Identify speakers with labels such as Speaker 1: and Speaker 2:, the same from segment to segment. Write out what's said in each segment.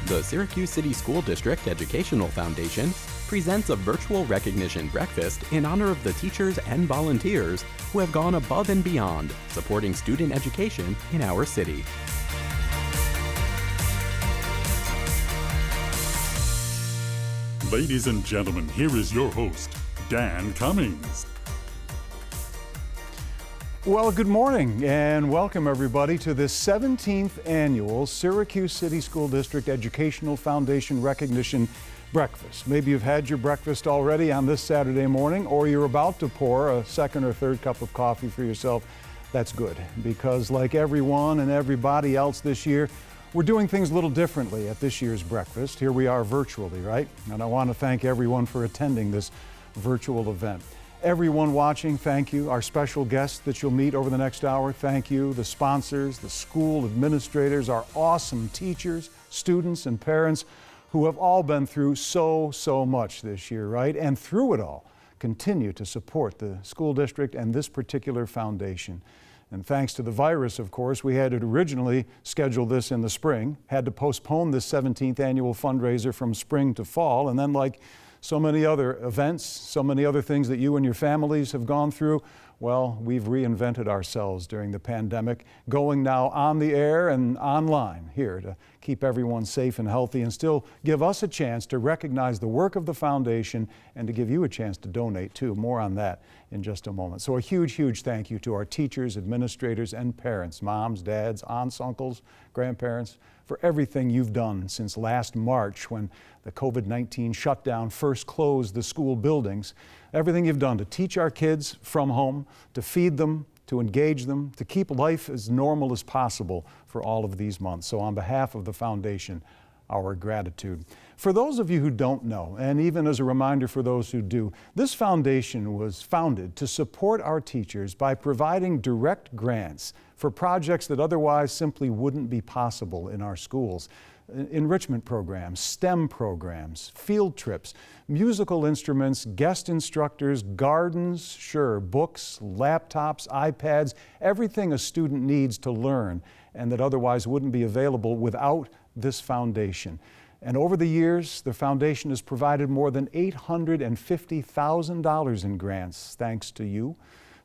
Speaker 1: The Syracuse City School District Educational Foundation presents a virtual recognition breakfast in honor of the teachers and volunteers who have gone above and beyond supporting student education in our city.
Speaker 2: Ladies and gentlemen, here is your host, Dan Cummings.
Speaker 3: Well, good morning and welcome everybody to this 17th annual Syracuse City School District Educational Foundation Recognition Breakfast. Maybe you've had your breakfast already on this Saturday morning, or you're about to pour a second or third cup of coffee for yourself. That's good, because like everyone and everybody else this year, we're doing things a little differently at this year's breakfast. Here we are virtually, right? And I want to thank everyone for attending this virtual event. Everyone watching, thank you. Our special guests that you'll meet over the next hour, thank you. The sponsors, the school administrators, our awesome teachers, students, and parents who have all been through so much this year, right? And through it all, continue to support the school district and this particular foundation. And thanks to the virus, of course, we had to originally schedule this in the spring, had to postpone this 17th annual fundraiser from spring to fall, and then like so many other events, so many other things that you and your families have gone through, well, we've reinvented ourselves during the pandemic, going now on the air and online here to keep everyone safe and healthy and still give us a chance to recognize the work of the foundation and to give you a chance to donate too. More on that in just a moment. So a huge thank you to our teachers, administrators, and parents, moms, dads, aunts, uncles, grandparents, for everything you've done since last March when the COVID-19 shutdown first closed the school buildings. Everything you've done to teach our kids from home, to feed them, to engage them, to keep life as normal as possible for all of these months. So on behalf of the foundation, our gratitude. For those of you who don't know, and even as a reminder for those who do, this foundation was founded to support our teachers by providing direct grants for projects that otherwise simply wouldn't be possible in our schools. Enrichment programs, STEM programs, field trips, musical instruments, guest instructors, gardens, sure, books, laptops, iPads, everything a student needs to learn and that otherwise wouldn't be available without this foundation. And over the years, the foundation has provided more than $850,000 in grants thanks to you.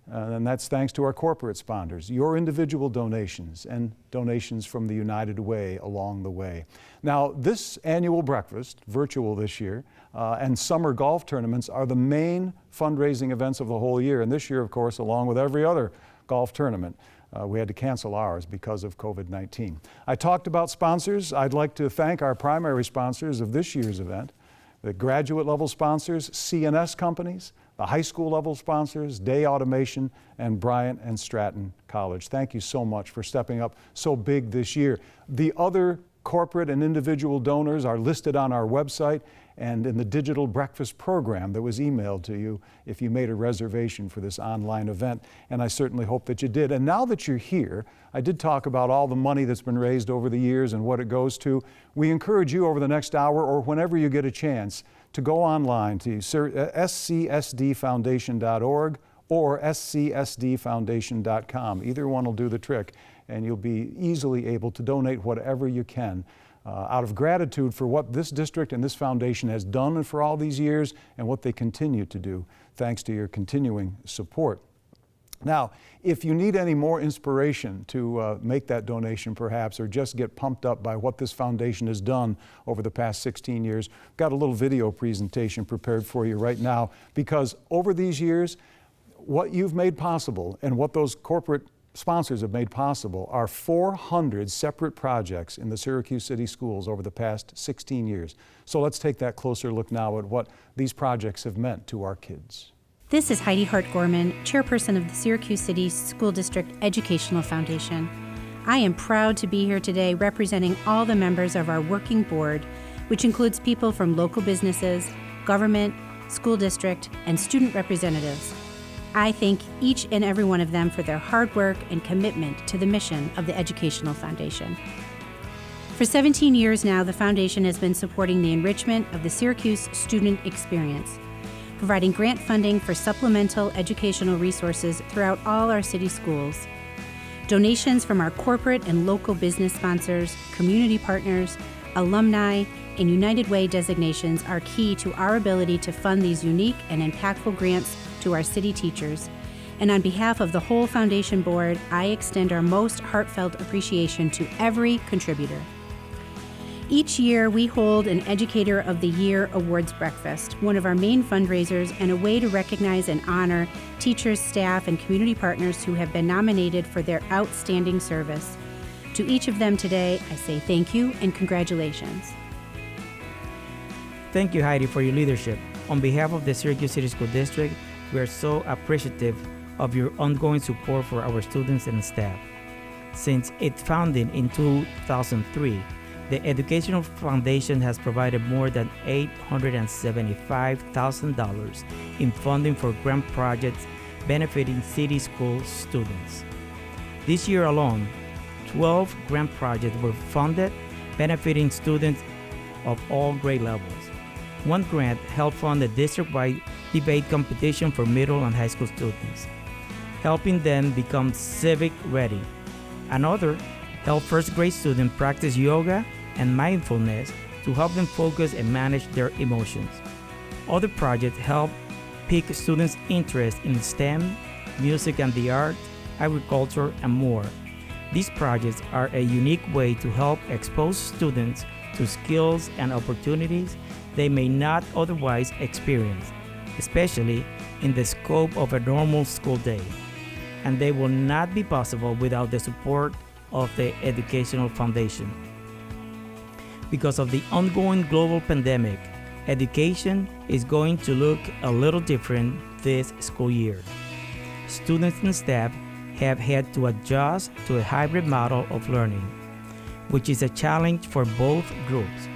Speaker 3: And that's thanks to our corporate sponsors, your individual donations, and donations from the United Way along the way. Now, this annual breakfast, virtual this year, and summer golf tournaments are the main fundraising events of the whole year. And this year, of course, along with every other golf tournament, we had to cancel ours because of COVID-19. I talked about sponsors. I'd like to thank our primary sponsors of this year's event, the graduate level sponsors, CNS companies, the high school level sponsors, Day Automation, and Bryant and Stratton College. Thank you so much for stepping up so big this year. The other corporate and individual donors are listed on our website and in the digital breakfast program that was emailed to you if you made a reservation for this online event, and I certainly hope that you did. And now that you're here, I did talk about all the money that's been raised over the years and what it goes to. We encourage you over the next hour or whenever you get a chance to go online to SCSDFoundation.org or SCSDFoundation.com. Either one will do the trick, and you'll be easily able to donate whatever you can out of gratitude for what this district and this foundation has done for all these years and what they continue to do, thanks to your continuing support. Now, if you need any more inspiration to make that donation perhaps, or just get pumped up by what this foundation has done over the past 16 years, I've got a little video presentation prepared for you right now, because over these years, what you've made possible and what those corporate sponsors have made possible are 400 separate projects in the Syracuse City Schools over the past 16 years. So let's take that closer look now at what these projects have meant to our kids.
Speaker 4: This is Heidi Hart-Gorman, chairperson of the Syracuse City School District Educational Foundation. I am proud to be here today representing all the members of our working board, which includes people from local businesses, government, school district, and student representatives. I thank each and every one of them for their hard work and commitment to the mission of the Educational Foundation. For 17 years now, the Foundation has been supporting the enrichment of the Syracuse student experience, providing grant funding for supplemental educational resources throughout all our city schools. Donations from our corporate and local business sponsors, community partners, alumni, and United Way designations are key to our ability to fund these unique and impactful grants to our city teachers. And on behalf of the whole Foundation Board, I extend our most heartfelt appreciation to every contributor. Each year, we hold an Educator of the Year Awards breakfast, one of our main fundraisers and a way to recognize and honor teachers, staff, and community partners who have been nominated for their outstanding service. To each of them today, I say thank you and congratulations.
Speaker 5: Thank you, Heidi, for your leadership. On behalf of the Syracuse City School District, we are so appreciative of your ongoing support for our students and staff. Since its founding in 2003, the Educational Foundation has provided more than $875,000 in funding for grant projects benefiting city school students. This year alone, 12 grant projects were funded benefiting students of all grade levels. One grant helped fund the district-wide debate competition for middle and high school students, helping them become civic ready. Another helped first grade students practice yoga and mindfulness to help them focus and manage their emotions. Other projects help pique students' interest in STEM, music and the arts, agriculture, and more. These projects are a unique way to help expose students to skills and opportunities they may not otherwise experience, especially in the scope of a normal school day. And they will not be possible without the support of the Educational Foundation. Because of the ongoing global pandemic, education is going to look a little different this school year. Students and staff have had to adjust to a hybrid model of learning, which is a challenge for both groups.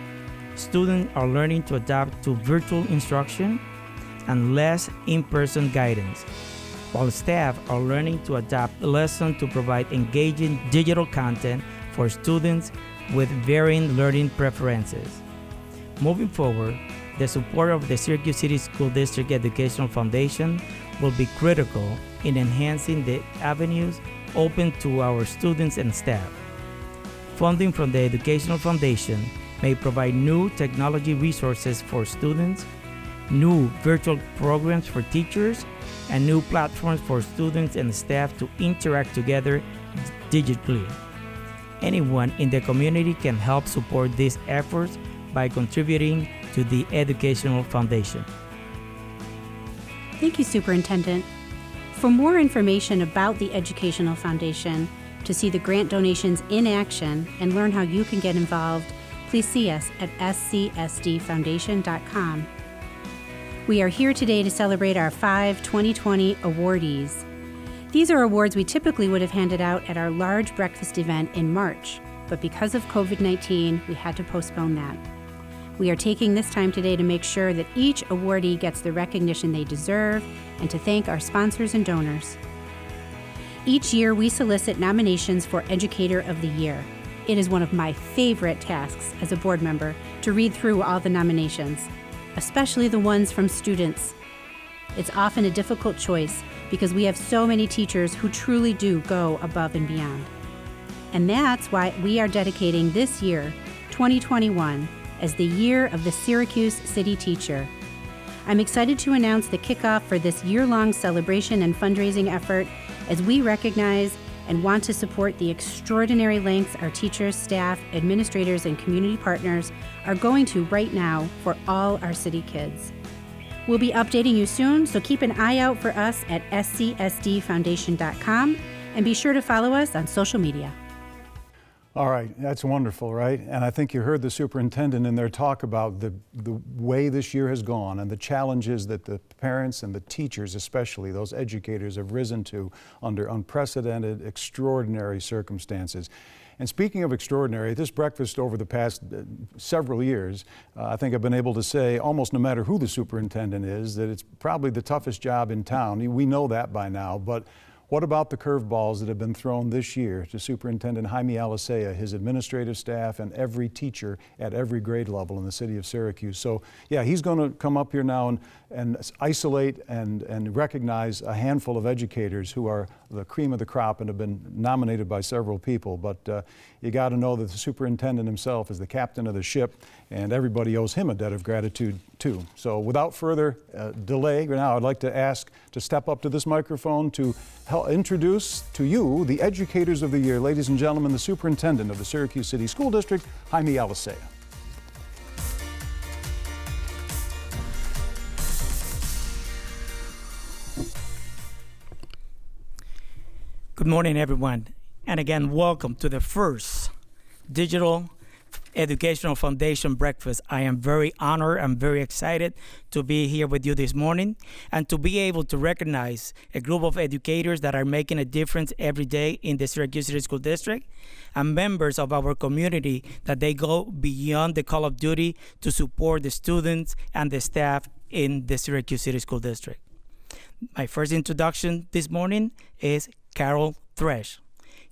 Speaker 5: Students are learning to adapt to virtual instruction and less in-person guidance, while staff are learning to adapt lessons to provide engaging digital content for students with varying learning preferences. Moving forward, the support of the Syracuse City School District Educational Foundation will be critical in enhancing the avenues open to our students and staff. Funding from the Educational Foundation may provide new technology resources for students, new virtual programs for teachers, and new platforms for students and staff to interact together digitally. Anyone in the community can help support these efforts by contributing to the Educational Foundation.
Speaker 4: Thank you, Superintendent. For more information about the Educational Foundation, to see the grant donations in action, and learn how you can get involved, please see us at SCSDFoundation.com. We are here today to celebrate our 5 2020 awardees. These are awards we typically would have handed out at our large breakfast event in March, but because of COVID-19, we had to postpone that. We are taking this time today to make sure that each awardee gets the recognition they deserve and to thank our sponsors and donors. Each year, we solicit nominations for Educator of the Year. It is one of my favorite tasks as a board member to read through all the nominations, especially the ones from students. It's often a difficult choice because we have so many teachers who truly do go above and beyond. And that's why we are dedicating this year, 2021, as the year of the Syracuse City Teacher. I'm excited to announce the kickoff for this year-long celebration and fundraising effort as we recognize and want to support the extraordinary lengths our teachers, staff, administrators, and community partners are going to right now for all our city kids. We'll be updating you soon, so keep an eye out for us at SCSDFoundation.com and be sure to follow us on social media.
Speaker 3: All right, that's wonderful, right? And I think you heard the superintendent in there talk about the way this year has gone and the challenges that the parents and the teachers, especially those educators, have risen to under unprecedented, extraordinary circumstances. And speaking of extraordinary, this breakfast over the past several years, I think I've been able to say, almost no matter who the superintendent is, that it's probably the toughest job in town. We know that by now, but what about the curveballs that have been thrown this year to Superintendent Jaime Alicea, his administrative staff, and every teacher at every grade level in the city of Syracuse? So yeah, he's going to come up here now and isolate and recognize a handful of educators who are the cream of the crop and have been nominated by several people. But you got to know that the superintendent himself is the captain of the ship, and everybody owes him a debt of gratitude too. So without further delay, now I'd like to ask to step up to this microphone to help introduce to you the Educators of the Year. Ladies and gentlemen, the Superintendent of the Syracuse City School District, Jaime Alicea.
Speaker 5: Good morning, everyone. And again, welcome to the first Digital Educational Foundation Breakfast. I am very honored and very excited to be here with you this morning and to be able to recognize a group of educators that are making a difference every day in the Syracuse City School District and members of our community that they go beyond the call of duty to support the students and the staff in the Syracuse City School District. My first introduction this morning is Carol Thresh.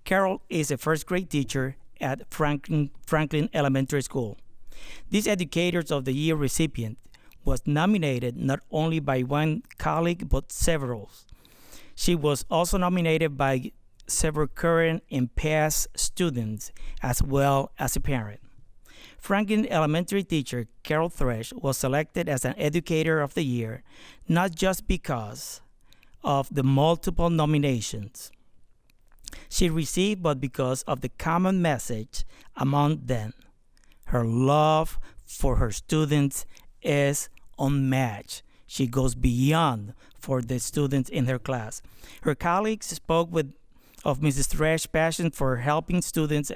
Speaker 5: Carol is a first grade teacher at Franklin Elementary School. This Educators of the Year recipient was nominated not only by one colleague but several. She was also nominated by several current and past students as well as a parent. Franklin Elementary teacher Carol Thresh was selected as an Educator of the Year not just because of the multiple nominations she received, but because of the common message among them. Her love for her students is unmatched. She goes beyond for the students in her class. Her colleagues spoke of Mrs. Thresh's passion for helping students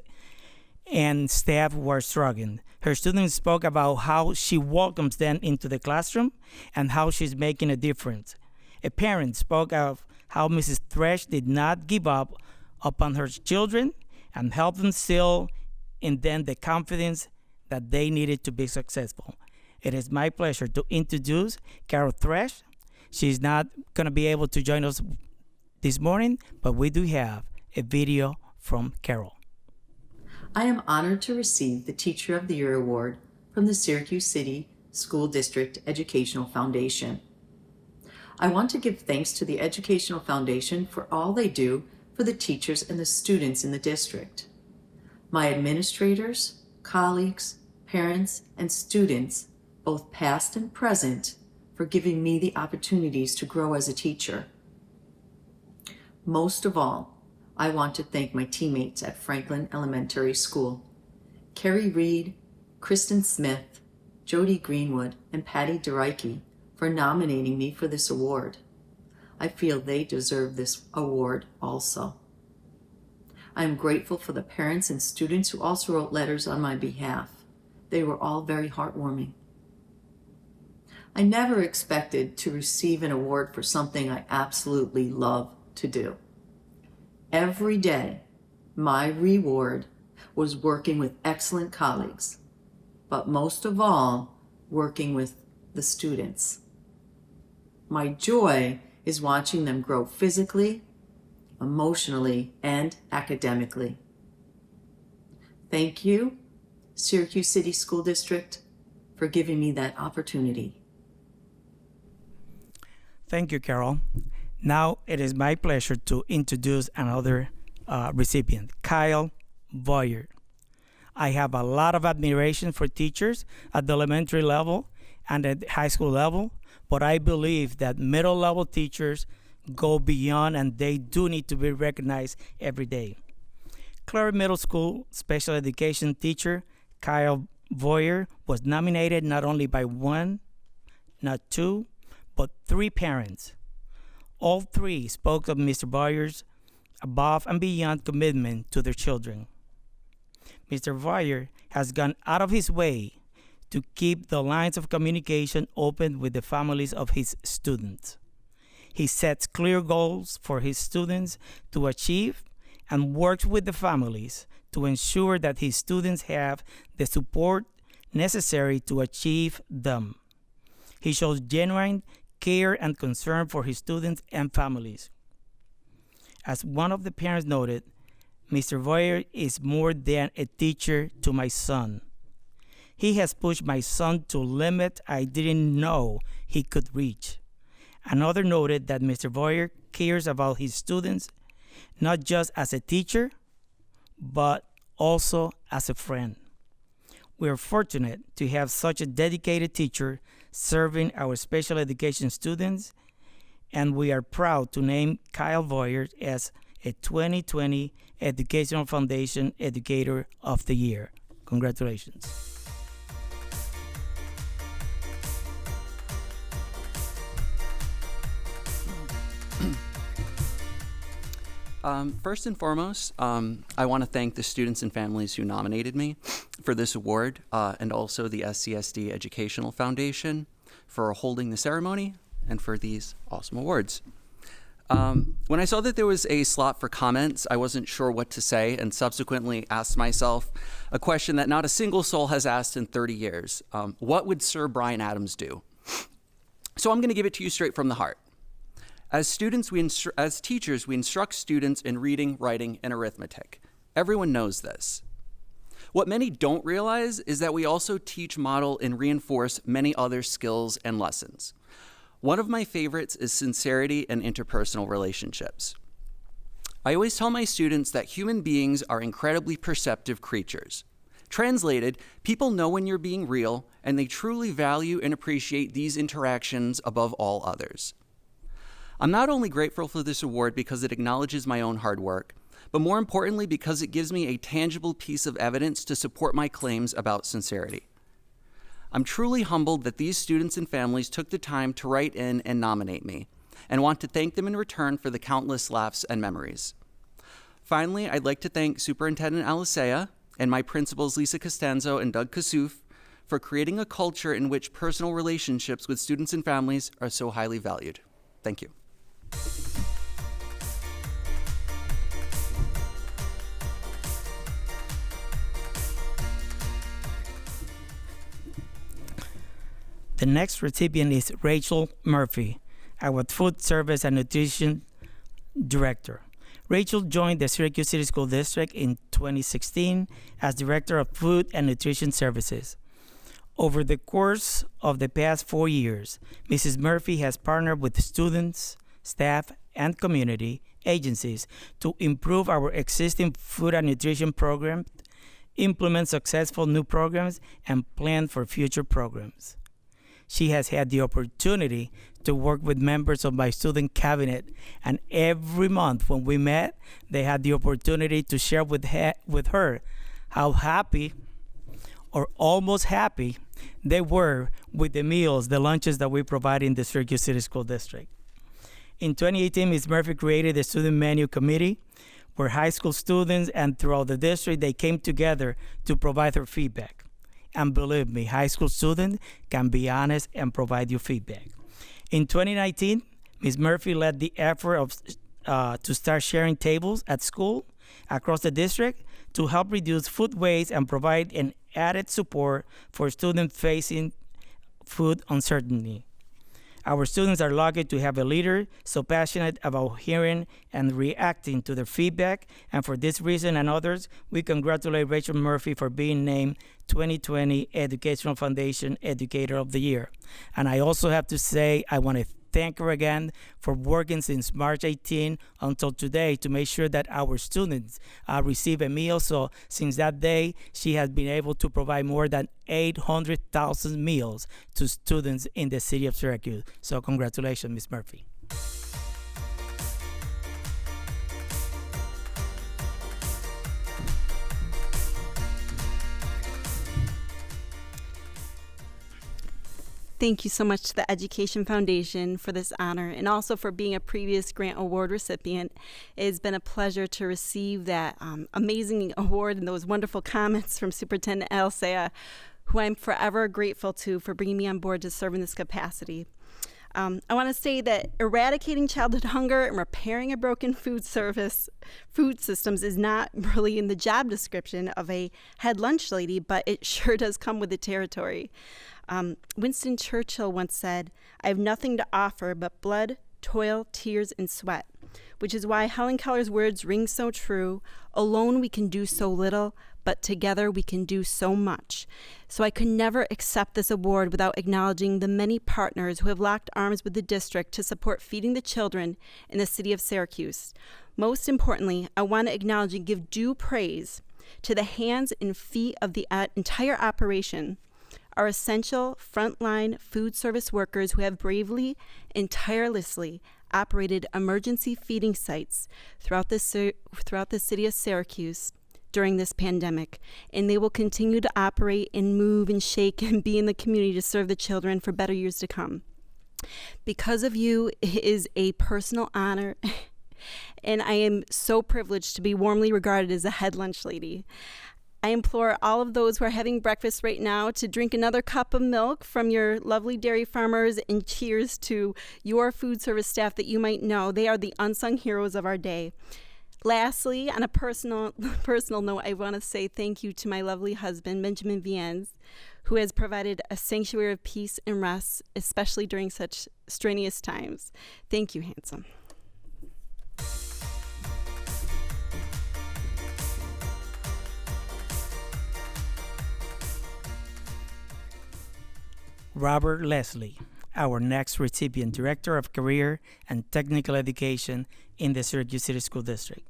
Speaker 5: and staff who are struggling. Her students spoke about how she welcomes them into the classroom and how she's making a difference. A parent spoke of how Mrs. Thresh did not give up upon her children and helped them instill in them the confidence that they needed to be successful. It is my pleasure to introduce Carol Thresh. She's not going to be able to join us this morning, but we do have a video from Carol.
Speaker 6: I am honored to receive the Teacher of the Year Award from the Syracuse City School District Educational Foundation. I want to give thanks to the Educational Foundation for all they do for the teachers and the students in the district. My administrators, colleagues, parents, and students, both past and present, for giving me the opportunities to grow as a teacher. Most of all, I want to thank my teammates at Franklin Elementary School, Carrie Reed, Kristen Smith, Jody Greenwood, and Patty DeReike, for nominating me for this award. I feel they deserve this award also. I am grateful for the parents and students who also wrote letters on my behalf. They were all very heartwarming. I never expected to receive an award for something I absolutely love to do. Every day, my reward was working with excellent colleagues, but most of all, working with the students. My joy is watching them grow physically, emotionally, and academically. Thank you, Syracuse City School District, for giving me that opportunity.
Speaker 5: Thank you, Carol. Now it is my pleasure to introduce another recipient, Kyle Boyer. I have a lot of admiration for teachers at the elementary level and at the high school level, but I believe that middle level teachers go beyond and they do need to be recognized every day. Clary Middle School special education teacher Kyle Boyer was nominated not only by one, not two, but three parents. All three spoke of Mr. Boyer's above and beyond commitment to their children. Mr. Voyer has gone out of his way to keep the lines of communication open with the families of his students. He sets clear goals for his students to achieve and works with the families to ensure that his students have the support necessary to achieve them. He shows genuine care and concern for his students and families. As one of the parents noted, Mr. Voyer is more than a teacher to my son. He has pushed my son to limits I didn't know he could reach. Another noted that Mr. Voyer cares about his students not just as a teacher, but also as a friend. We are fortunate to have such a dedicated teacher serving our special education students, and we are proud to name Kyle Voyer as a 2020 Educational Foundation Educator of the Year. Congratulations.
Speaker 7: First and foremost, I want to thank the students and families who nominated me for this award, and also the SCSD Educational Foundation for holding the ceremony and for these awesome awards. When I saw that there was a slot for comments, I wasn't sure what to say, and subsequently asked myself a question that not a single soul has asked in 30 years. What would Sir Bryan Adams do? So I'm going to give it to you straight from the heart. As teachers, we instruct students in reading, writing, and arithmetic. Everyone knows this. What many don't realize is that we also teach, model, and reinforce many other skills and lessons. One of my favorites is sincerity and interpersonal relationships. I always tell my students that human beings are incredibly perceptive creatures. Translated, people know when you're being real, and they truly value and appreciate these interactions above all others. I'm not only grateful for this award because it acknowledges my own hard work, but more importantly because it gives me a tangible piece of evidence to support my claims about sincerity. I'm truly humbled that these students and families took the time to write in and nominate me, and want to thank them in return for the countless laughs and memories. Finally, I'd like to thank Superintendent Alicea and my principals Lisa Costanzo and Doug Kassouf for creating a culture in which personal relationships with students and families are so highly valued. Thank you.
Speaker 5: The next recipient is Rachel Murphy, our Food Service and Nutrition Director. Rachel joined the Syracuse City School District in 2016 as Director of Food and Nutrition Services. Over the course of the past 4 years, Mrs. Murphy has partnered with students, staff, and community agencies to improve our existing food and nutrition programs, implement successful new programs, and plan for future programs. She has had the opportunity to work with members of my student cabinet, and every month when we met, they had the opportunity to share with her how happy or almost happy they were with the meals, the lunches that we provide in the Syracuse City School District. In 2018, Ms. Murphy created the Student Menu Committee, where high school students and throughout the district, they came together to provide her feedback. And believe me, high school students can be honest and provide you feedback. In 2019, Ms. Murphy led the effort to start sharing tables at school across the district to help reduce food waste and provide an added support for students facing food uncertainty. Our students are lucky to have a leader so passionate about hearing and reacting to their feedback, and for this reason and others, we congratulate Rachel Murphy for being named 2020 Educational Foundation Educator of the Year. And I also have to say, I want to thank her again for working since March 18 until today to make sure that our students receive a meal. So since that day, she has been able to provide more than 800,000 meals to students in the city of Syracuse. So congratulations, Ms. Murphy.
Speaker 8: Thank you so much to the Education Foundation for this honor and also for being a previous grant award recipient. It has been a pleasure to receive that amazing award and those wonderful comments from Superintendent Alsea, who I'm forever grateful to for bringing me on board to serve in this capacity. I want to say that eradicating childhood hunger and repairing a broken food systems is not really in the job description of a head lunch lady, but it sure does come with the territory. Winston Churchill once said, "I have nothing to offer but blood, toil, tears, and sweat," which is why Helen Keller's words ring so true. Alone we can do so little, but together we can do so much. So I could never accept this award without acknowledging the many partners who have locked arms with the district to support feeding the children in the city of Syracuse. Most importantly, I want to acknowledge and give due praise to the hands and feet of the entire operation, our essential frontline food service workers who have bravely and tirelessly operated emergency feeding sites throughout the city of Syracuse during this pandemic, and they will continue to operate and move and shake and be in the community to serve the children for better years to come. Because of you, it is a personal honor, and I am so privileged to be warmly regarded as a head lunch lady. I implore all of those who are having breakfast right now to drink another cup of milk from your lovely dairy farmers, and cheers to your food service staff that you might know. They are the unsung heroes of our day. Lastly, on a personal note, I want to say thank you to my lovely husband, Benjamin Viens, who has provided a sanctuary of peace and rest, especially during such strenuous times. Thank you, handsome.
Speaker 5: Robert Leslie, our next recipient, Director of Career and Technical Education in the Syracuse City School District.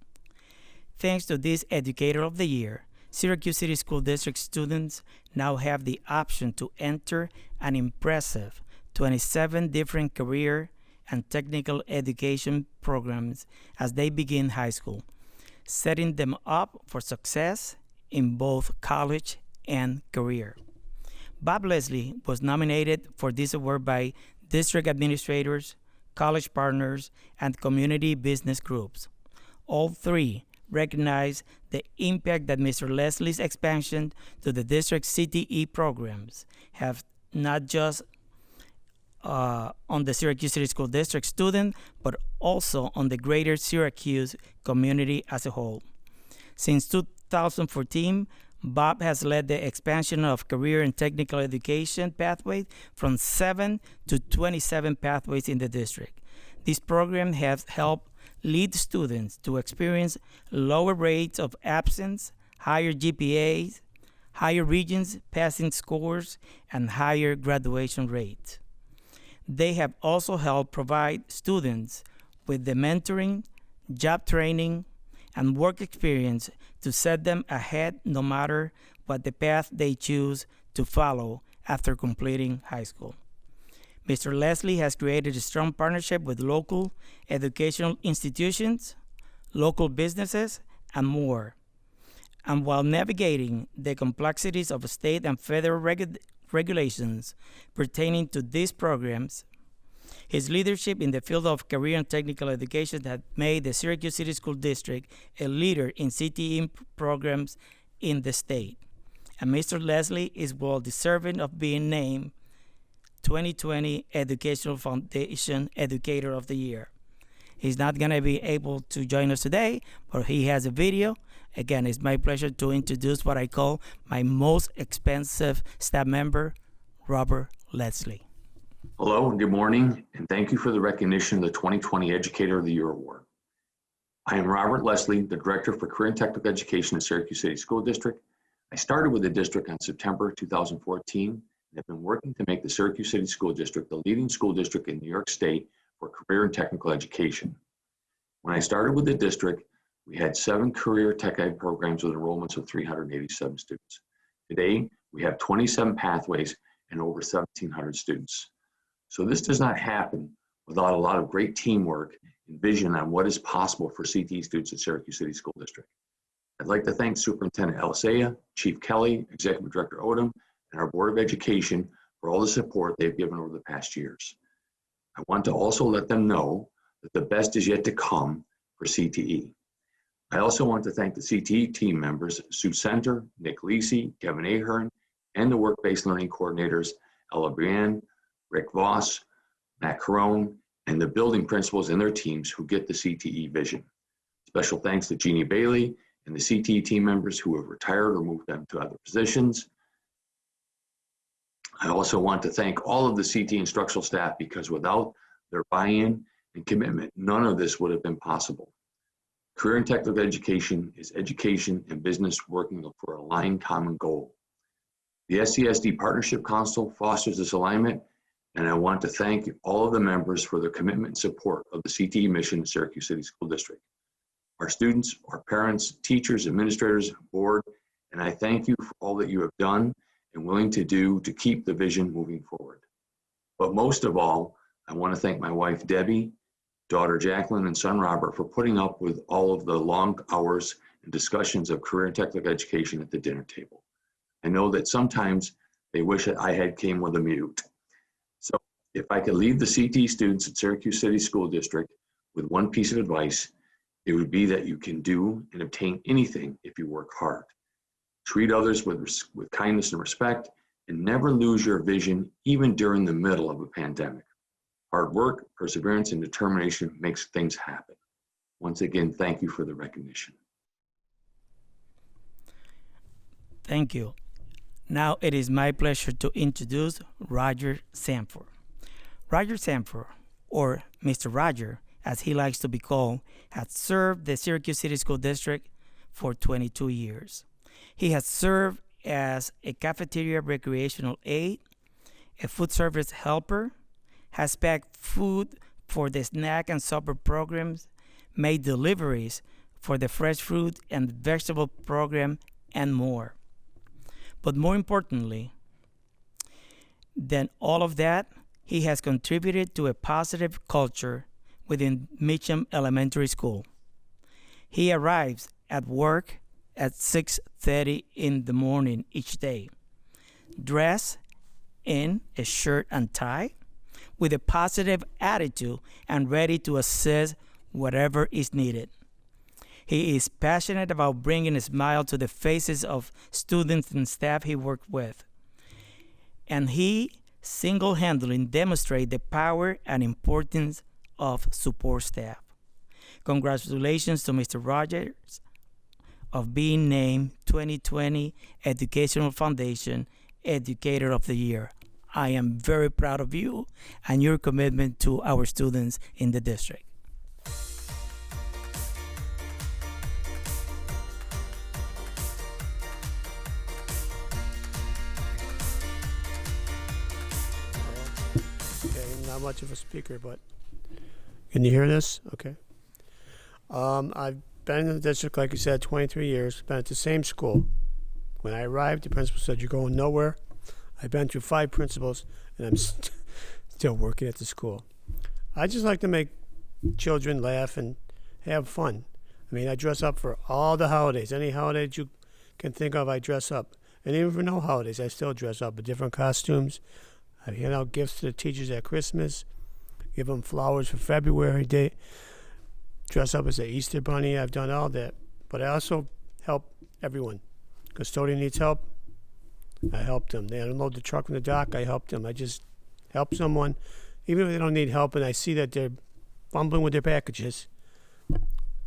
Speaker 5: Thanks to this Educator of the Year, Syracuse City School District students now have the option to enter an impressive 27 different career and technical education programs as they begin high school, setting them up for success in both college and career. Bob Leslie was nominated for this award by district administrators, college partners, and community business groups. All three recognize the impact that Mr. Leslie's expansion to the district's CTE programs have not just on the Syracuse City School District student, but also on the greater Syracuse community as a whole. Since 2014, Bob has led the expansion of career and technical education pathways from 7 to 27 pathways in the district. This program has helped lead students to experience lower rates of absence, higher GPAs, higher Regents passing scores, and higher graduation rates. They have also helped provide students with the mentoring, job training, and work experience to set them ahead no matter what the path they choose to follow after completing high school. Mr. Leslie has created a strong partnership with local educational institutions, local businesses, and more. And while navigating the complexities of state and federal regulations pertaining to these programs, his leadership in the field of career and technical education has made the Syracuse City School District a leader in CTE programs in the state. And Mr. Leslie is well deserving of being named 2020 Educational Foundation Educator of the Year. He's not going to be able to join us today, but he has a video. Again, it's my pleasure to introduce what I call my most expensive staff member, Robert Leslie.
Speaker 9: Hello and good morning, and thank you for the recognition of the 2020 Educator of the Year Award. I am Robert Leslie, the Director for Career and Technical Education at Syracuse City School District. I started with the district on September 2014 and have been working to make the Syracuse City School District the leading school district in New York State for career and technical education. When I started with the district, we had 7 career tech ed programs with enrollments of 387 students. Today, we have 27 pathways and over 1,700 students. So this does not happen without a lot of great teamwork and vision on what is possible for CTE students at Syracuse City School District. I'd like to thank Superintendent Alsea, Chief Kelly, Executive Director Odom, and our Board of Education for all the support they've given over the past years. I want to also let them know that the best is yet to come for CTE. I also want to thank the CTE team members, Sue Center, Nick Lisi, Kevin Ahern, and the work-based learning coordinators, Ella Brienne, Rick Voss, Matt Carone, and the building principals and their teams who get the CTE vision. Special thanks to Jeannie Bailey and the CTE team members who have retired or moved them to other positions. I also want to thank all of the CTE instructional staff because without their buy-in and commitment, none of this would have been possible. Career and technical education is education and business working for a aligned common goal. The SCSD Partnership Council fosters this alignment, and I want to thank all of the members for their commitment and support of the CTE mission in Syracuse City School District. Our students, our parents, teachers, administrators, board, and I thank you for all that you have done and willing to do to keep the vision moving forward. But most of all, I want to thank my wife, Debbie, daughter, Jacqueline, and son, Robert, for putting up with all of the long hours and discussions of career and technical education at the dinner table. I know that sometimes they wish that I had came with a mute. So if I could leave the CTE students at Syracuse City School District with one piece of advice, it would be that you can do and obtain anything if you work hard. Treat others with kindness and respect, and never lose your vision even during the middle of a pandemic. Hard work, perseverance, and determination makes things happen. Once again, thank you for the recognition.
Speaker 5: Thank you. Now it is my pleasure to introduce Roger Sanford. Roger Sanford, or Mr. Roger, as he likes to be called, has served the Syracuse City School District for 22 years. He has served as a cafeteria recreational aide, a food service helper, has packed food for the snack and supper programs, made deliveries for the fresh fruit and vegetable program, and more. But more importantly than all of that, he has contributed to a positive culture within Mitcham Elementary School. He arrives at work at 6:30 in the morning each day, dressed in a shirt and tie, with a positive attitude and ready to assist whatever is needed. He is passionate about bringing a smile to the faces of students and staff he worked with. And he single-handedly demonstrates the power and importance of support staff. Congratulations to Mr. Rogers of being named 2020 Educational Foundation Educator of the Year. I am very proud of you and your commitment to our students in the district.
Speaker 10: Not much of a speaker, but can you hear this? Okay. I've been in the district, like you said, 23 years. Been at the same school. When I arrived, the principal said, "You're going nowhere." I've been through 5 principals, and I'm still working at the school. I just like to make children laugh and have fun. I mean, I dress up for all the holidays. Any holidays you can think of, I dress up. And even for no holidays, I still dress up with different costumes. I hand out gifts to the teachers at Christmas, give them flowers for February Day, dress up as an Easter bunny. I've done all that. But I also help everyone. Custodian needs help, I help them. They unload the truck from the dock, I help them. I just help someone, even if they don't need help and I see that they're fumbling with their packages.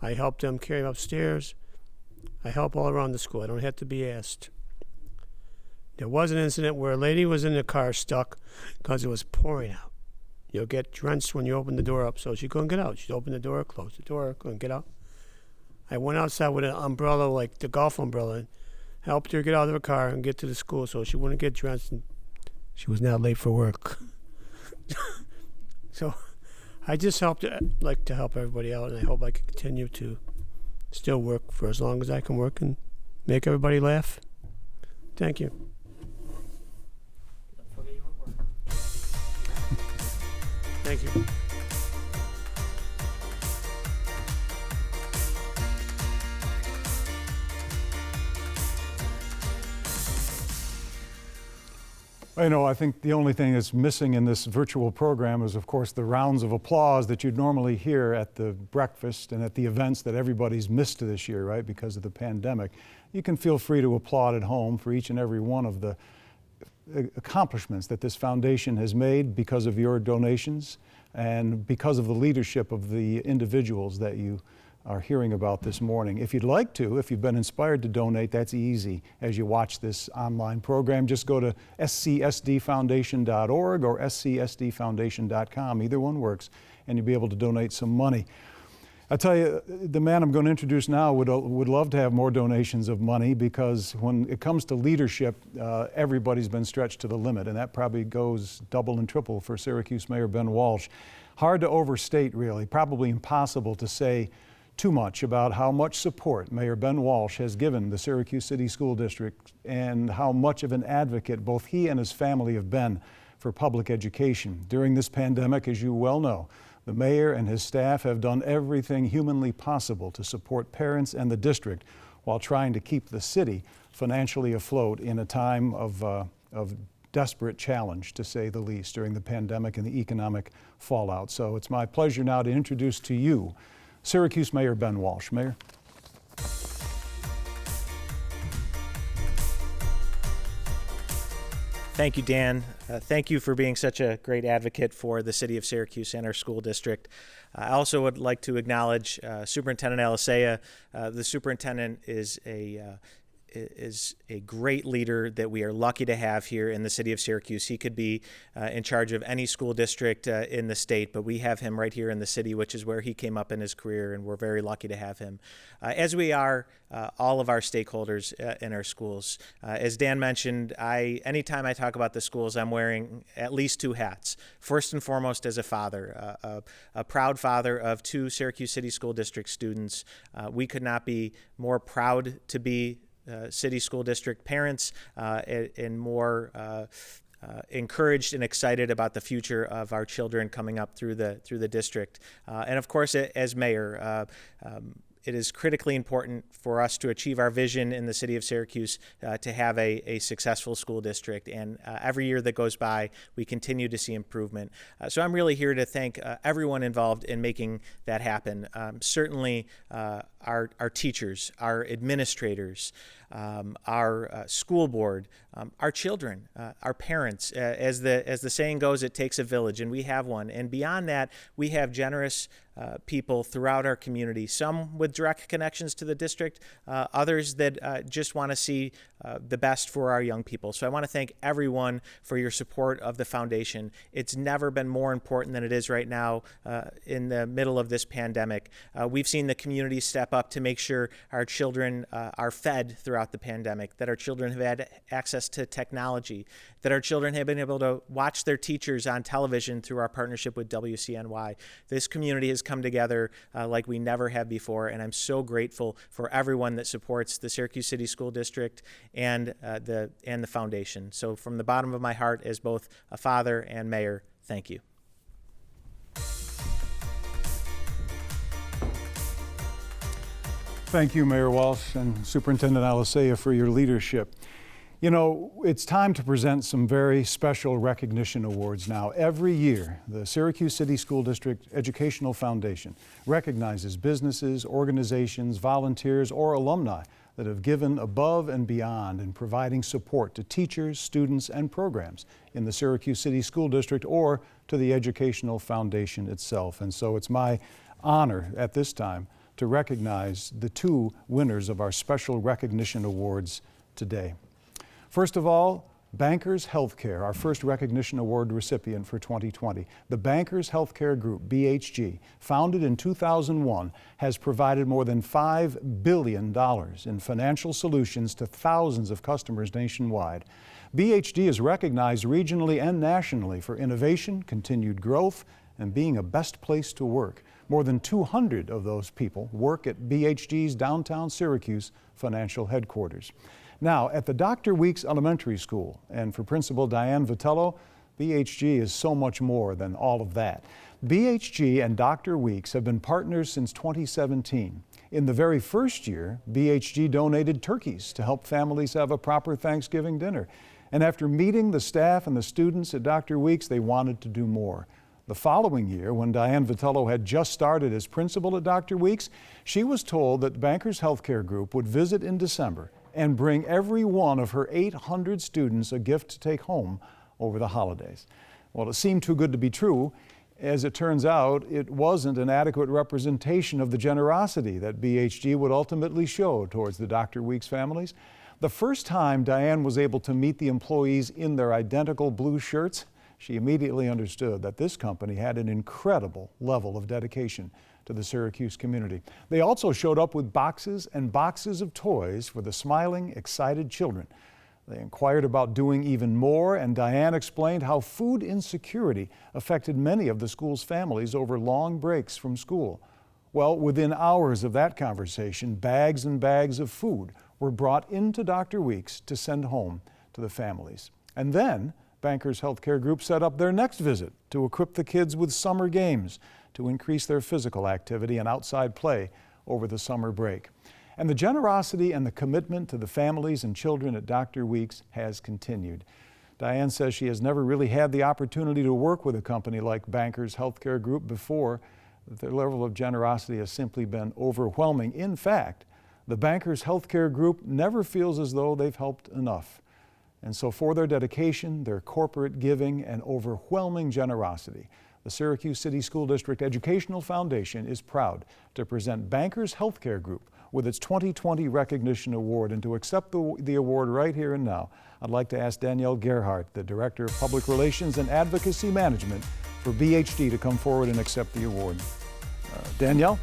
Speaker 10: I help them carry them upstairs. I help all around the school. I don't have to be asked. There was an incident where a lady was in the car stuck because it was pouring out. You'll get drenched when you open the door up, so she couldn't get out. She'd open the door, close the door, couldn't get out. I went outside with an umbrella, like the golf umbrella, and helped her get out of her car and get to the school so she wouldn't get drenched. And she was now late for work. So I just like to help everybody out, and I hope I can continue to still work for as long as I can work and make everybody laugh. Thank you. Thank you.
Speaker 3: You know, I think the only thing that's missing in this virtual program is, of course, the rounds of applause that you'd normally hear at the breakfast and at the events that everybody's missed this year, right, because of the pandemic. You can feel free to applaud at home for each and every one of the accomplishments that this foundation has made because of your donations and because of the leadership of the individuals that you are hearing about this morning. If you'd like to, if you've been inspired to donate, that's easy. As you watch this online program, just go to SCSDFoundation.org or SCSDFoundation.com. Either one works, and you'll be able to donate some money. I tell you, the man I'm going to introduce now would love to have more donations of money, because when it comes to leadership, everybody's been stretched to the limit, and that probably goes double and triple for Syracuse Mayor Ben Walsh. Hard to overstate, really, probably impossible to say too much about how much support Mayor Ben Walsh has given the Syracuse City School District and how much of an advocate both he and his family have been for public education. During this pandemic, as you well know, the mayor and his staff have done everything humanly possible to support parents and the district while trying to keep the city financially afloat in a time of desperate challenge, to say the least, during the pandemic and the economic fallout. So it's my pleasure now to introduce to you Syracuse Mayor Ben Walsh. Mayor.
Speaker 11: Thank you, Dan. Thank you for being such a great advocate for the city of Syracuse and our school district. I also would like to acknowledge Superintendent Alisea. The superintendent is a great leader that we are lucky to have here in the city of Syracuse. He could be in charge of any school district in the state, but we have him right here in the city, which is where he came up in his career, and we're very lucky to have him. As we are all of our stakeholders in our schools. As Dan mentioned, anytime I talk about the schools, I'm wearing at least two hats. First and foremost, as a father, a proud father of two Syracuse City School District students. We could not be more proud to be city school district parents and more encouraged and excited about the future of our children coming up through the district. And of course, as mayor, it is critically important for us to achieve our vision in the city of Syracuse to have a successful school district. And every year that goes by, we continue to see improvement. So I'm really here to thank everyone involved in making that happen. Certainly our teachers, our administrators, our school board, our children, our parents. As the saying goes, it takes a village, and we have one. And beyond that, we have generous people throughout our community, some with direct connections to the district, others that just want to see the best for our young people. So I want to thank everyone for your support of the foundation. It's never been more important than it is right now in the middle of this pandemic. We've seen the community step up to make sure our children are fed throughout the pandemic, that our children have had access to technology, that our children have been able to watch their teachers on television through our partnership with WCNY. This community has come together like we never have before, and I'm so grateful for everyone that supports the Syracuse City School District and the foundation. So from the bottom of my heart, as both a father and mayor, thank you.
Speaker 3: Thank you, Mayor Walsh and Superintendent Alisea, for your leadership. You know, it's time to present some very special recognition awards now. Every year, the Syracuse City School District Educational Foundation recognizes businesses, organizations, volunteers, or alumni that have given above and beyond in providing support to teachers, students, and programs in the Syracuse City School District or to the Educational Foundation itself. And so it's my honor at this time to recognize the two winners of our special recognition awards today. First of all, Bankers Healthcare, our first recognition award recipient for 2020. The Bankers Healthcare Group, BHG, founded in 2001, has provided more than $5 billion in financial solutions to thousands of customers nationwide. BHG is recognized regionally and nationally for innovation, continued growth, and being a best place to work. More than 200 of those people work at BHG's downtown Syracuse financial headquarters. Now, at the Dr. Weeks Elementary School, and for Principal Diane Vitello, BHG is so much more than all of that. BHG and Dr. Weeks have been partners since 2017. In the very first year, BHG donated turkeys to help families have a proper Thanksgiving dinner. And after meeting the staff and the students at Dr. Weeks, they wanted to do more. The following year, when Diane Vitello had just started as principal at Dr. Weeks, she was told that Bankers Healthcare Group would visit in December and bring every one of her 800 students a gift to take home over the holidays. Well, it seemed too good to be true. As it turns out, it wasn't an adequate representation of the generosity that BHG would ultimately show towards the Dr. Weeks families. The first time Diane was able to meet the employees in their identical blue shirts, she immediately understood that this company had an incredible level of dedication to the Syracuse community. They also showed up with boxes and boxes of toys for the smiling, excited children. They inquired about doing even more, and Diane explained how food insecurity affected many of the school's families over long breaks from school. Well, within hours of that conversation, bags and bags of food were brought into Dr. Weeks to send home to the families. And then Bankers Healthcare Group set up their next visit to equip the kids with summer games to increase their physical activity and outside play over the summer break. And the generosity and the commitment to the families and children at Dr. Weeks has continued. Diane says she has never really had the opportunity to work with a company like Bankers Healthcare Group before. Their level of generosity has simply been overwhelming. In fact, the Bankers Healthcare Group never feels as though they've helped enough. And so for their dedication, their corporate giving, and overwhelming generosity, the Syracuse City School District Educational Foundation is proud to present Bankers Healthcare Group with its 2020 Recognition Award. And to accept the award right here and now, I'd like to ask Danielle Gerhardt, the Director of Public Relations and Advocacy Management for BHG, to come forward and accept the award. Danielle?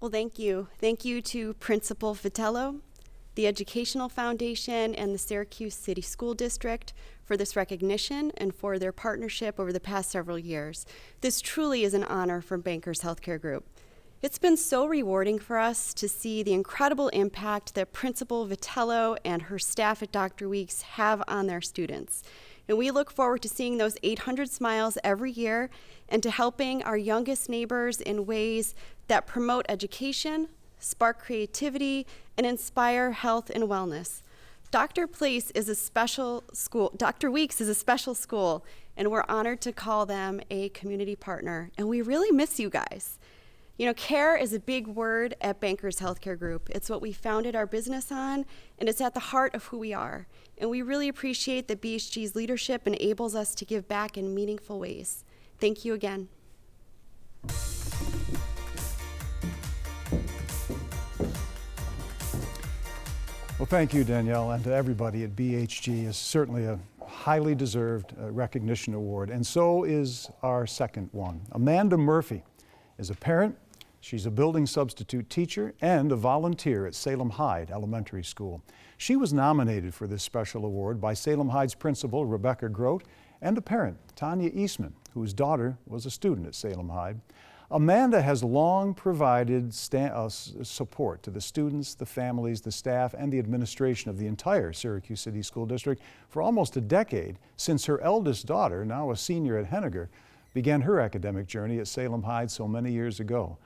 Speaker 8: Well, thank you. Thank you to Principal Vitello, the Educational Foundation, and the Syracuse City School District for this recognition and for their partnership over the past several years. This truly is an honor for Bankers Healthcare Group. It's been so rewarding for us to see the incredible impact that Principal Vitello and her staff at Dr. Weeks have on their students. And we look forward to seeing those 800 smiles every year and to helping our youngest neighbors in ways that promote education, spark creativity, and inspire health and wellness. Dr. Weeks is a special school, and we're honored to call them a community partner. And we really miss you guys. You know, care is a big word at Bankers Healthcare Group. It's what we founded our business on, and it's at the heart of who we are. And we really appreciate that BHG's leadership enables us to give back in meaningful ways. Thank you again.
Speaker 3: Well, thank you, Danielle, and to everybody at BHG. Is certainly a highly deserved recognition award, and so is our second one. Amanda Murphy is a parent. She's a building substitute teacher and a volunteer at Salem Hyde Elementary School. She was nominated for this special award by Salem Hyde's principal, Rebecca Grote, and a parent, Tanya Eastman, whose daughter was a student at Salem Hyde. Amanda has long provided support to the students, the families, the staff, and the administration of the entire Syracuse City School District for almost a decade, since her eldest daughter, now a senior at Henniger, began her academic journey at Salem Hyde so many years ago.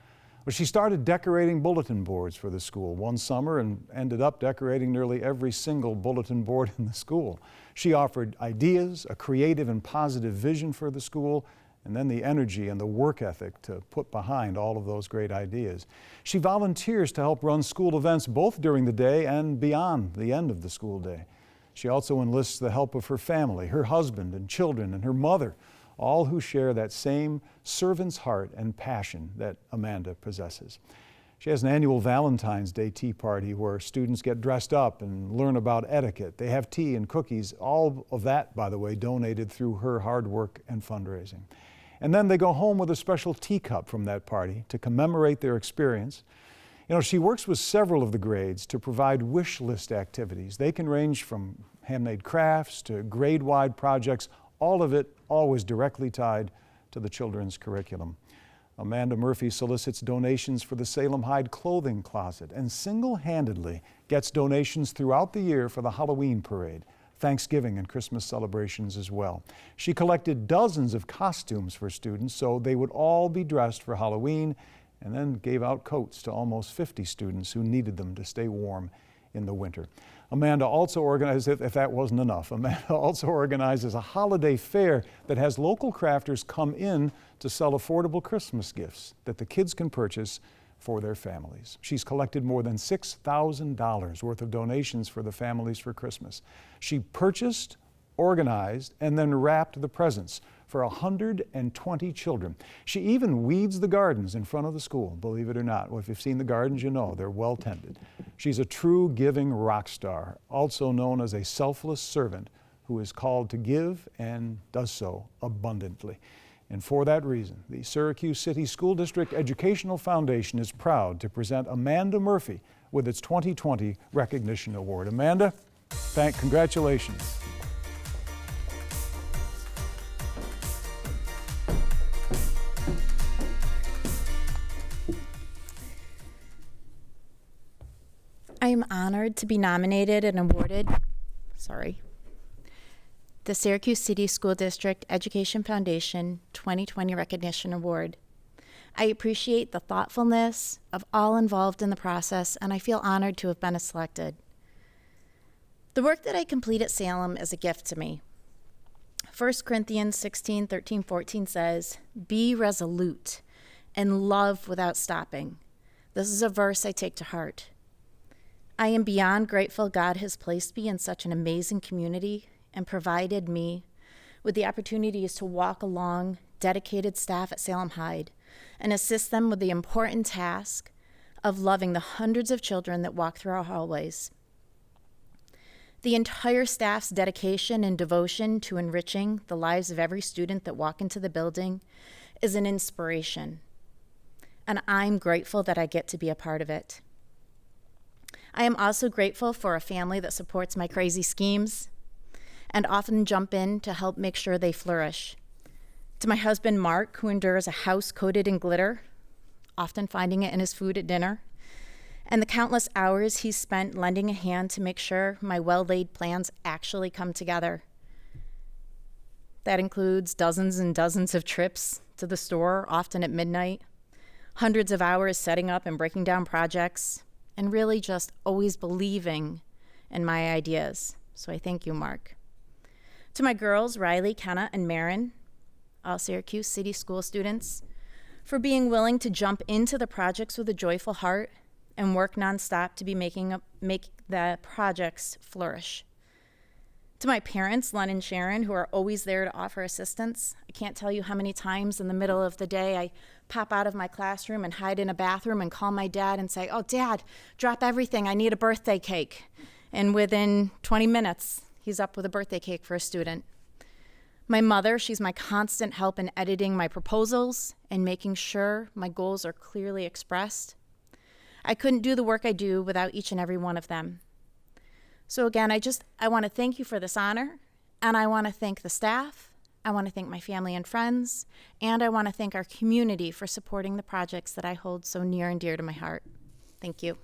Speaker 3: Well, she started decorating bulletin boards for the school one summer and ended up decorating nearly every single bulletin board in the school. She offered ideas, a creative and positive vision for the school, and then the energy and the work ethic to put behind all of those great ideas. She volunteers to help run school events both during the day and beyond the end of the school day. She also enlists the help of her family, her husband and children, and her mother, all who share that same servant's heart and passion that Amanda possesses. She has an annual Valentine's Day tea party where students get dressed up and learn about etiquette. They have tea and cookies, all of that, by the way, donated through her hard work and fundraising. And then they go home with a special teacup from that party to commemorate their experience. You know, she works with several of the grades to provide wish list activities. They can range from handmade crafts to grade-wide projects, all of it always directly tied to the children's curriculum. Amanda Murphy solicits donations for the Salem Hyde Clothing Closet and single-handedly gets donations throughout the year for the Halloween parade. Thanksgiving and Christmas celebrations as well. She collected dozens of costumes for students so they would all be dressed for Halloween, and then gave out coats to almost 50 students who needed them to stay warm in the winter. Amanda also organizes, if that wasn't enough, Amanda also organizes a holiday fair that has local crafters come in to sell affordable Christmas gifts that the kids can purchase for their families. She's collected more than $6,000 worth of donations for the families for Christmas. She purchased, organized, and then wrapped the presents for 120 children. She even weeds the gardens in front of the school, believe it or not. Well, if you've seen the gardens, you know they're well tended. She's a true giving rock star, also known as a selfless servant who is called to give and does so abundantly. And for that reason, the Syracuse City School District Educational Foundation is proud to present Amanda Murphy with its 2020 Recognition Award. Amanda, congratulations.
Speaker 12: I am honored to be nominated and awarded, the Syracuse City School District Education Foundation 2020 Recognition Award. I appreciate the thoughtfulness of all involved in the process, and I feel honored to have been selected. The work that I complete at Salem is a gift to me. 1 Corinthians 16:13-14 says, "Be resolute and love without stopping." This is a verse I take to heart. I am beyond grateful God has placed me in such an amazing community and provided me with the opportunities to walk along dedicated staff at Salem Hyde and assist them with the important task of loving the hundreds of children that walk through our hallways. The entire staff's dedication and devotion to enriching the lives of every student that walk into the building is an inspiration, and I'm grateful that I get to be a part of it. I am also grateful for a family that supports my crazy schemes and often jump in to help make sure they flourish. To my husband, Mark, who endures a house coated in glitter, often finding it in his food at dinner, and the countless hours he's spent lending a hand to make sure my well-laid plans actually come together. That includes dozens and dozens of trips to the store, often at midnight, hundreds of hours setting up and breaking down projects, and really just always believing in my ideas. So I thank you, Mark. To my girls, Riley, Kenna, and Marin, all Syracuse City School students, for being willing to jump into the projects with a joyful heart and work nonstop to make the projects flourish. To my parents, Len and Sharon, who are always there to offer assistance. I can't tell you how many times in the middle of the day I pop out of my classroom and hide in a bathroom and call my dad and say, "Oh, Dad, drop everything. I need a birthday cake." And within 20 minutes, he's up with a birthday cake for a student. My mother, she's my constant help in editing my proposals and making sure my goals are clearly expressed. I couldn't do the work I do without each and every one of them. So again, I want to thank you for this honor, and I want to thank the staff, I want to thank my family and friends, and I want to thank our community for supporting the projects that I hold so near and dear to my heart. Thank you.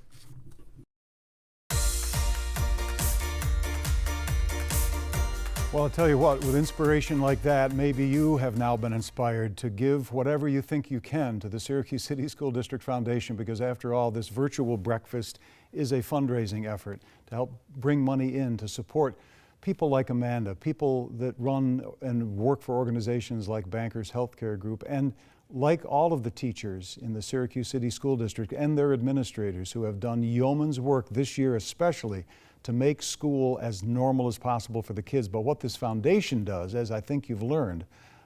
Speaker 3: Well, I'll tell you what, with inspiration like that, maybe you have now been inspired to give whatever you think you can to the Syracuse City School District Foundation, because after all, this virtual breakfast is a fundraising effort to help bring money in to support people like Amanda, people that run and work for organizations like Bankers Healthcare Group, and like all of the teachers in the Syracuse City School District and their administrators who have done yeoman's work this year especially to make school as normal as possible for the kids. But what this foundation does, as I think you've learned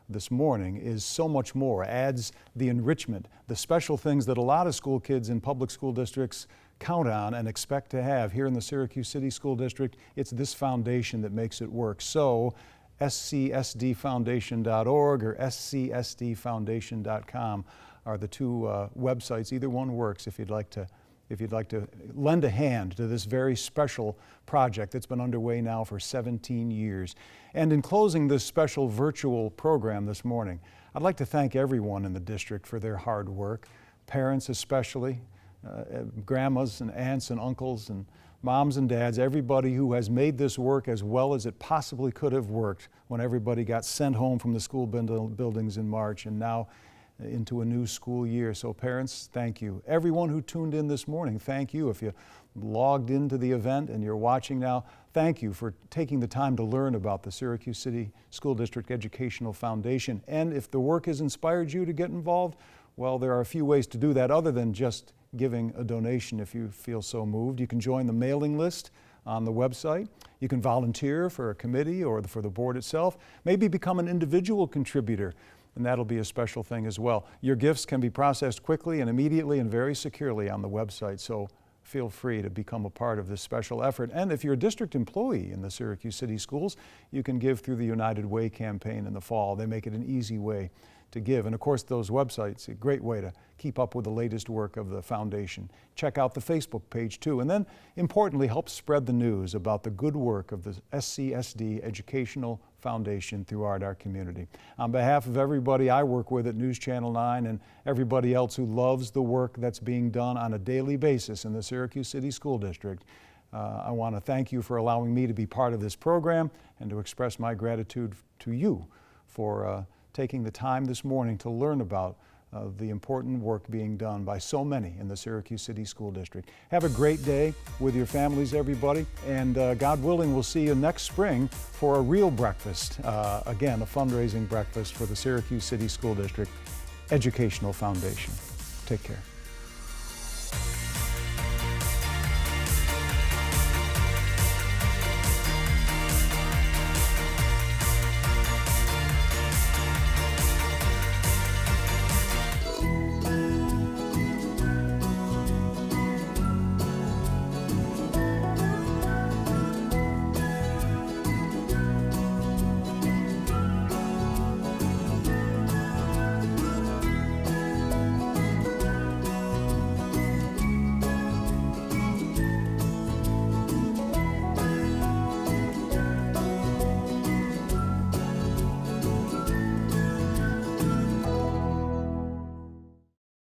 Speaker 3: this morning, is so much more. Adds the enrichment, the special things that a lot of school kids in public school districts count on and expect to have. Here in the Syracuse City School District, it's this foundation that makes it work. So SCSDFoundation.org or SCSDFoundation.com are the two websites. Either one works if you'd like to lend a hand to this very special project that's been underway now for 17 years. And in closing this special virtual program this morning, I'd like to thank everyone in the district for their hard work, parents especially, grandmas and aunts and uncles and moms and dads, everybody who has made this work as well as it possibly could have worked when everybody got sent home from the school buildings in March and now into a new school year. So parents, thank you. Everyone who tuned in this morning, thank you. If you logged into the event and you're watching now, thank you for taking the time to learn about the Syracuse City School District Educational Foundation. And if the work has inspired you to get involved, well, there are a few ways to do that other than just giving a donation if you feel so moved. You can join the mailing list on the website. You can volunteer for a committee or for the board itself. Maybe become an individual contributor, and that'll be a special thing as well. Your gifts can be processed quickly and immediately and very securely on the website, so feel free to become a part of this special effort. And if you're a district employee in the Syracuse City Schools, you can give through the United Way campaign in the fall. They make it an easy way to give. And of course, those websites, a great way to keep up with the latest work of the foundation. Check out the Facebook page too. And then, importantly, help spread the news about the good work of the SCSD Educational Foundation throughout our community. On behalf of everybody I work with at News Channel 9 and everybody else who loves the work that's being done on a daily basis in the Syracuse City School District, I want to thank you for allowing me to be part of this program and to express my gratitude to you for taking the time this morning to learn about the important work being done by so many in the Syracuse City School District. Have a great day with your families, everybody, and God willing, we'll see you next spring for a real breakfast, again, a fundraising breakfast for the Syracuse City School District Educational Foundation. Take care.